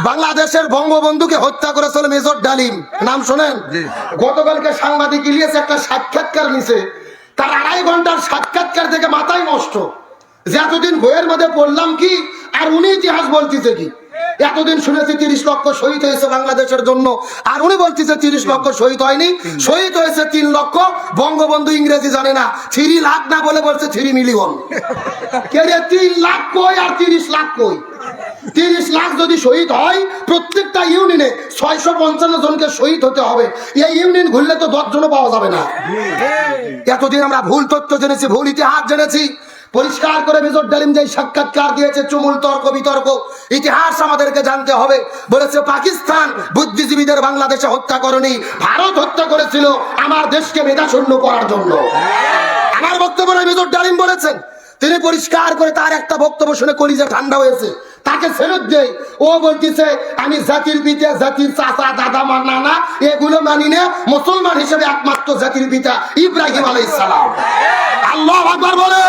বাংলাদেশের বঙ্গবন্ধুকে হত্যা করেছিল মেজর ডালিম, নাম শোনেন? গতকালকে সাংবাদিক ইলিয়াস একটা সাক্ষাৎকার নিছে, তার 2.5 ঘন্টার সাক্ষাৎকার থেকে মাথায় নষ্ট যে এতদিন বইয়ের মধ্যে পড়লাম কি আর উনি ইতিহাস বলতেছে কি। এতদিন শুনেছি 30 লক্ষ শহীদ হয়েছে বাংলাদেশের জন্য, আর উনি বলতেছে 30 লক্ষ শহীদ হয়নি, শহীদ হয়েছে 3 লক্ষ। বঙ্গবন্ধু ইংরেজি জানে না, 3 লাখ না বলে বলছে 3 মিলিয়ন। কে রে 3 লাখ কই আর 30 লাখ কই? 30 লাখ যদি শহীদ হয়, প্রত্যেকটা ইউনিয়নে 655 জনকে শহীদ হতে হবে। এই ইউনিয়ন ঘুরলে তো 10 জনও পাওয়া যাবে না। এতদিন আমরা ভুল তথ্য জেনেছি, ভুল ইতিহাস জেনেছি। পরিষ্কার করে মেজর ডালিম যে সাক্ষাৎকার দিয়েছে, চুমুল তর্ক বিতর্ক, ইতিহাস আমাদেরকে জানতে হবে। বলেছে পাকিস্তান বুদ্ধিজীবীদের বাংলাদেশে হত্যা করেনি, ভারত হত্যা করেছিল আমার দেশকে মেধাশূন্য করার জন্য। আমার বক্তব্য নয়, মেজর ডালিম বলেছেন। তিনি পরিষ্কার করে তার একটা বক্তব্য শুনে কলিজা ঠান্ডা হয়েছে, তাকে ফেরত দেয়। ও বলতেছে আমি জাতির পিতা, জাতির চাচা, দাদা, মা, নানা এগুলো মানি না, মুসলমান হিসেবে একমাত্র জাতির পিতা ইব্রাহিম আলাইহিস সালাম। আল্লাহু আকবার বলে।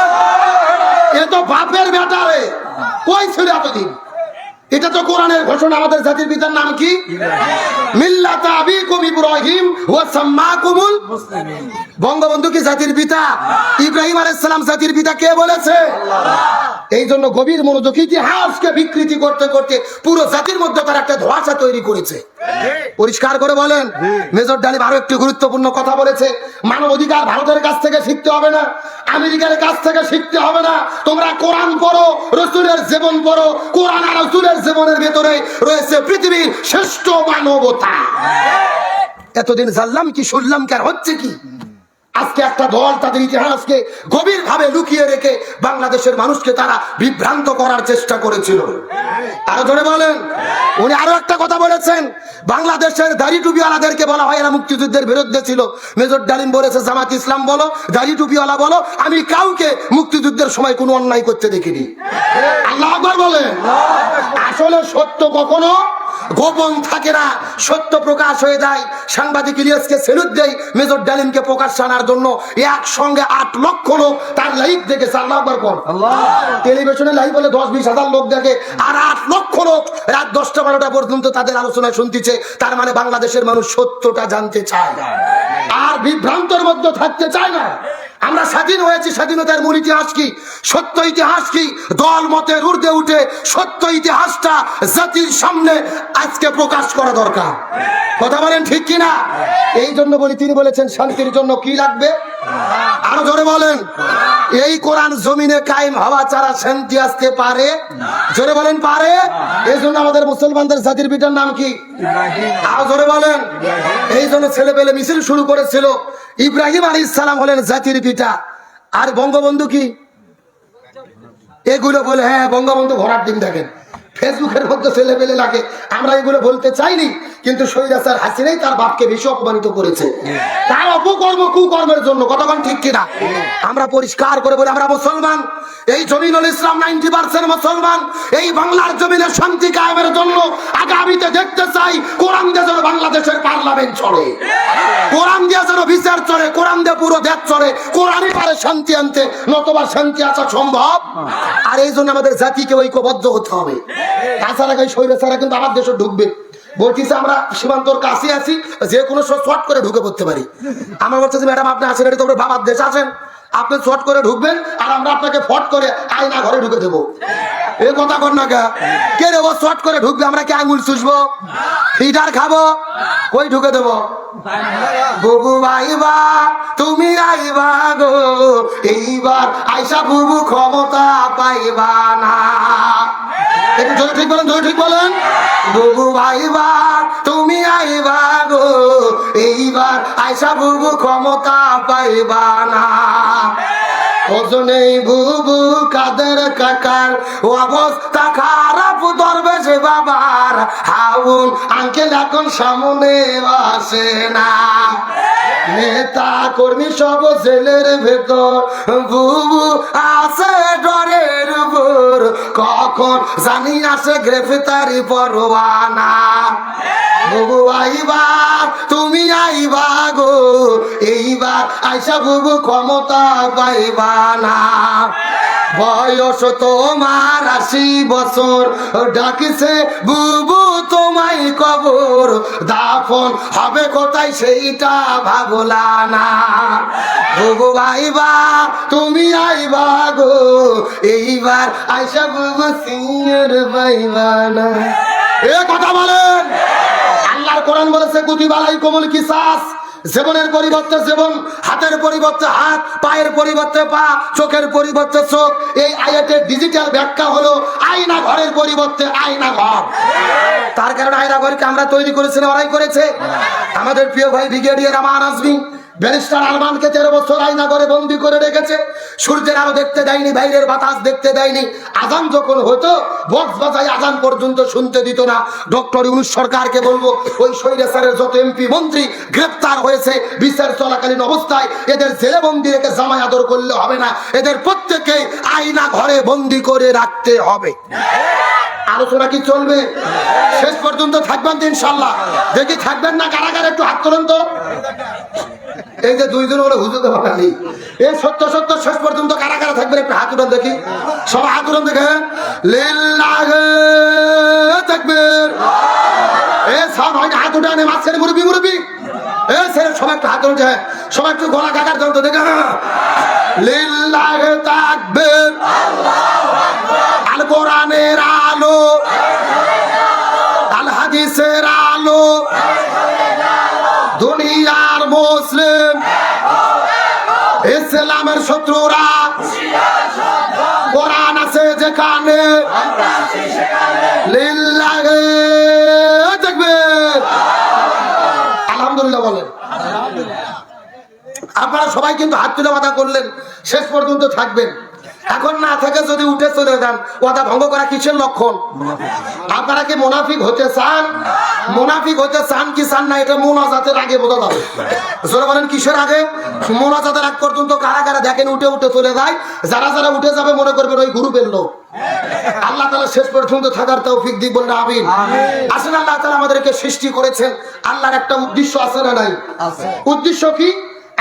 এ তো বাপের বেটা রে, কই ছিল এতদিন? এটা তো কোরআনের ঘোষণা। আমাদের জাতির পিতার নাম কি? মিল্লাত আবিকুম ইব্রাহিম ওয়া সাম্মাকুমুল মুসলিমিন। বঙ্গবন্ধু কি জাতির পিতা? ইব্রাহিম আলাইহিস সালাম জাতির পিতা কে বলেছে? এই জন্য গভীর মনোযোগ, ইতিহাসকে বিকৃতি করতে করতে পুরো জাতির মধ্যে তার একটা ধোঁয়াশা তৈরি করেছে। পরিষ্কার করে বলেন। মেজর ডালিম আরো একটি গুরুত্বপূর্ণ কথা বলেছে, মানব অধিকার ভারতের কাছ থেকে শিখতে হবে না, আমেরিকার কাছ থেকে শিখতে হবে না, তোমরা কোরআন পড়ো, রসুলের জীবন পড়ো। কোরআন আর রসুলের জীবনের ভেতরে রয়েছে পৃথিবীর শ্রেষ্ঠ মানবতা। এতদিন জানলাম কি, শুনলাম কি, আর হচ্ছে কি? আজকে একটা দল তাদের ইতিহাসকে গভীর ভাবে লুকিয়ে রেখে বাংলাদেশের মানুষকে তারা বিভ্রান্ত করার চেষ্টা করেছিল। আরো জোরে বলেন। উনি আরো একটা কথা বলেছেন, বাংলাদেশের দাড়ি টুপিওয়ালাদেরকে বলা হয় এরা মুক্তিযুদ্ধের বিরুদ্ধে ছিল। মেজর ডালিম বলেছে জামাত ইসলাম বলো, দাড়ি টুপিওয়ালা বলো, আমি কাউকে মুক্তিযুদ্ধের সময় কোনো অন্যায় করতে দেখিনি। আল্লাহু আকবার বলেন। আসলে সত্য কখনো গোপন থাকে না, সত্য প্রকাশ হয়ে যায়। সাংবাদিক ইলিয়াসকে সেলুট দেই মেজর ডালিমকে প্রকাশ আনার জন্য। একসঙ্গে 8 লক্ষ লোক তার লাইভ দেখেছে। আল্লাহু আকবার বল। টেলিভিশনে লাইভ বলে 10-20 হাজার লোক দেখে, আর 8 লক্ষ লোক রাত 10টা-12টা পর্যন্ত তাদের আলোচনা শুনতেছে। তার মানে বাংলাদেশের মানুষ সত্যটা জানতে চায় আর বিভ্রান্তর মধ্যে থাকতে চায় না। আমরা স্বাধীন হয়েছি, স্বাধীনতার মূল ইতিহাস কি, সত্য ইতিহাস কি, দল মতের ঊর্ধ্বে উঠে সত্য ইতিহাসটা জাতির সামনে আজকে প্রকাশ করা দরকার। কথা বলেন ঠিক কিনা? এই জন্য বলি, তিনি বলেছেন শান্তির জন্য কি লাগবে? আরো জোরে বলেন। এই কোরআন জমিনে কায়েম হওয়া ছাড়া শান্তি আসতে পারে? জোরে বলেন পারে। এই জন্য আমাদের মুসলমানদের জাতির পিতার নাম কি? আরো জোরে বলেন। এই জন্য ছেলে পেলে মিছিল শুরু করেছিল। ইব্রাহিম আলাইহিস সালাম হলেন জাতির পিতা। আর বঙ্গবন্ধু কি? এগুলো বলে হ্যাঁ বঙ্গবন্ধু ঘোড়ার ডিম দেখেন, ফেসবুকের মধ্যে ছেলে পেলে লাগে। আমরা এগুলো বলতে চাইনি, কিন্তু স্বৈরাচার হাসিনাই তার বাপকে বেশি অপমানিত করেছে তার অপকর্ম কুকর্মের জন্য। কতক্ষণ ঠিক কিনা? আমরা পরিষ্কার করে বলি, আমরা মুসলমান। এই জমিনুল ইসলাম 90% মুসলমান। এই বাংলার জমিনে শান্তি কায়েমের জন্য আগামীতে দেখতে চাই কোরআন দিয়ে যেন বাংলাদেশের পার্লামেন্ট চলে, কোরআন দিয়ে যেন বিচার চলে, কোরআন দিয়ে পুরো দেশ চলে। কোরআনই পারে শান্তি আনতে, নতুবা শান্তি আসা সম্ভব। আর এই জন্য আমাদের জাতিকে ঐক্যবদ্ধ হতে হবে। তাছাড়া এই স্বৈরাচাররা কিন্তু আমার দেশে ঢুকবে। বলতেছে আমরা সীমান্তর কাছে আছি, যে কোনো শর্ট করে ঢুকে পড়তে পারি। আমরা বলছি যে ম্যাডাম আপনি আসেন, এটা তো বাবার দেশ আছেন, আপনি শর্ট করে ঢুকবেন আর আমরা আপনাকে ফট করে আয়না ঘরে ঢুকে দেবো। এ কথা কর না কে রে? ও শর্ট করে ঢুকবে, আমরা কি আঙুল চুষবো, ফিডার খাবো? কই ঢুকে দেবো? বুবু আইবা তুমি আইবা গো, এইবার আইসা বুবু ক্ষমতা পাইবা না। ঠিক বলেন, ঠিক বলেন। বুবু আইবা তুমি আইবা গো, এইবার আইসা বুবু ক্ষমতা পাইবা না। ওজনেই বুবু কাদের কাকার অবস্থা খারাপ, দরবেশ বাবার হাউন আঙ্কেল এখন সামনে আসে না। নেতা কর্মী সব জেলের ভেতর, বুবু আছে ডরের উপর, কখন জানি আসে গ্রেফতারি পরোয়ানা। বুবু আইবা তুমি আইবা গো, এইবার আইসা বুবু ক্ষমতা পাইবা না। বয়স তোমার 80 বছর, ডাকিছে বুবু দাফন হবে কোথায় সেইটা ভাবলা না। বুবু আইবা তুমি আইবা গো, এইবার আইসা বুবু সিংহের পাইবা না। এ কথা বলেন। আল্লাহর কোরআন বলেছে কুতিবা আলাইকুমুল কিসাস, জীবনের পরিবর্তে জীবন, হাতের পরিবর্তে হাত, পায়ের পরিবর্তে পা, চোখের পরিবর্তে চোখ। এই আয়াতের ডিজিটাল ব্যাখ্যা হলো আয়না ঘরের পরিবর্তে আয়না ঘর। তার কারণে আয়না ঘরকে আমরা তৈরি করেছি না ওরাই করেছে? আমাদের প্রিয় ভাই ব্রিগেডিয়ার আমান আজমি ব্যারিস্টার আরমানকে 13 বছর আয়না ঘরে বন্দি করে রেখেছে। সূর্যের আলো দেখতে দেয়নি, বাইরের বাতাস দেখতে দেয়নি। আজান যখন হতো বক্স বাজাই আজান পর্যন্ত শুনতে দিত না। ডক্টর ইউনূস সরকারকে বলবো, ওই স্বৈরাচারের যত এমপি মন্ত্রী গ্রেপ্তার হয়েছে বিচার চলাকালীন অবস্থায়, এদের জেলে বন্দি রেখে জামাই আদর করলে হবে না, এদের প্রত্যেককেই আয়না ঘরে বন্দি করে রাখতে হবে। আলোচনা কি চলবে? শেষ পর্যন্ত থাকবেন তো ইনশাল্লাহ? দেখি থাকবেন না কারাগারে, একটু হাত তোলেন তো। এই যে দুইজন হলো হুজুর বাঙালি, এই সত্য সত্য শেষ পর্যন্ত কারাগারে থাকবেন, একটু হাত উঠান দেখি। সবাই হাত উঠান দেখে লিল্লাহি তাকবীর। এ সব হয় না, হাত উঠানে মাঝখানে মুরব্বি মুরব্বি, এ ছেলে সবাই একটু হাত উঠে, সবাই একটু গলা কাকার যন্ত্র দেখে লিল্লাহি তাকবীর। আল কোরআনের আলো, আল হাদিসের আলো, দুনিয়ার মুসলিম ইসলামের শত্রুরা কোরআন আছে যেখানে লিল্লাহি তাকবীর। আলহামদুলিল্লাহ বলেন। আপনারা সবাই কিন্তু হাত তুলে ওয়াদা করলেন শেষ পর্যন্ত থাকবেন। এখন না থেকে যদি উঠে চলে যান, ওয়াদা ভঙ্গ করা কিসের লক্ষণ? আপনারা কি মুনাফিক হতে চান? মুনাফিক হতে চান কি চান না, এটা মুনাজাতের আগে বোঝা যাবে। জোরে বলেন কিসের আগে? মুনাজাতের আগ পর্যন্ত কারা কারা দেখেন উঠে উঠে চলে যায়, যারা যারা উঠে যাবে মনে করবেন ওই গ্রুপের লোক। আল্লাহ তাআলা শেষ পর্যন্ত থাকার তৌফিক দিক, বলুন আমিন। আসলে আল্লাহ তাআলা আমাদেরকে সৃষ্টি করেছেন, আল্লাহর একটা উদ্দেশ্য আছে না নাই? উদ্দেশ্য কি?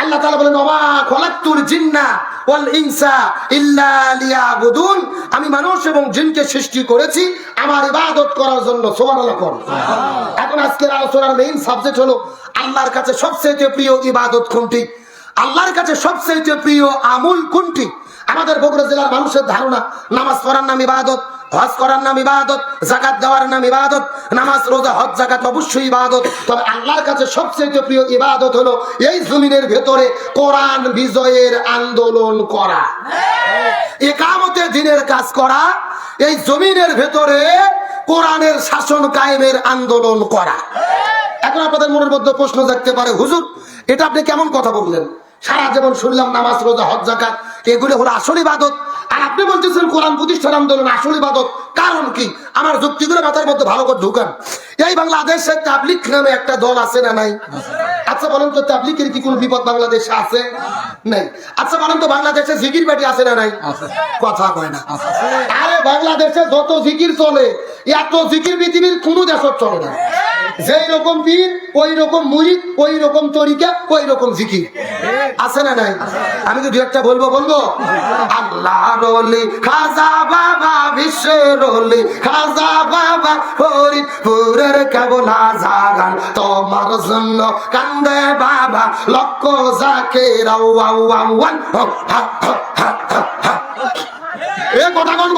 আল্লাহ তাআলা বলেন ওয়া খলাকতুল জিন্না ওয়াল ইনসা ইল্লা লিয়াবুদুন, আমি মানুষ এবং জিনকে সৃষ্টি করেছি আমার ইবাদত করার জন্য। সুবহানাল্লাহ। এখন আজকের আলোচনার মেইন সাবজেক্ট হলো আল্লাহর কাছে সবচেয়ে প্রিয় ইবাদত কোনটি, আল্লাহর কাছে সবচেয়ে প্রিয় আমল কোনটি। আমাদের বগুড়া জেলার মানুষের ধারণা নামাজ পড়ার নাম ইবাদত, হজ করার নাম ইবাদত, যাকাত দেওয়ার নাম ইবাদত। নামাজ রোজা হজ যাকাত অবশ্যই ইবাদত, তবে আল্লাহর কাছে সবচেয়ে প্রিয় ইবাদত হলো এই জমিনের ভেতরে কোরআন বিজয়ের আন্দোলন করা, ইকামতে দ্বীনের কাজ করা, এই জমিনের ভেতরে কোরআনের শাসন কায়েমের আন্দোলন করা। এখন আপনাদের মনের মধ্যে প্রশ্ন জাগতে পারে, হুজুর এটা আপনি কেমন কথা বললেন? সারা জীবন শুনলাম নামাজ রোজা হজ যাকাত, এগুলো হলো আসল ইবাদত, আর আপনি বলতেছেন কোরআন প্রতিষ্ঠার আন্দোলন আসল ইবাদত। কারণ কি? আমার যুক্তিগুলো মাথার মধ্যে ভালো করে ঢুকান। এই বাংলাদেশে তাবলীগ নামে একটা দল আছে না নাই? আচ্ছা বলেন তো, তাবলীগের কি কোনো বিপদ বাংলাদেশে আছে? নাই। আচ্ছা বলেন তো, বাংলাদেশে জিকির বাটি আছে না নাই? কথা কয় না। আরে বাংলাদেশে যত জিকির চলে, এত জিকির পৃথিবীর কোনো দেশত চলে না। যেই রকম পীর ওই রকম মুরিদ, ওই রকম তরিকা, ওই রকম জিকির আছে না নাই? আমি তো দু একটা বলবো। আল্লাহর ওলি খাজা বাবা, বিশ্বের ওলি খাজা বাবা, ফরিদপুরের কেবলা জাগান তোমার জন্য কান্দে বাবা, লক্ষ জাকির আওয়ান। এ কথা কোন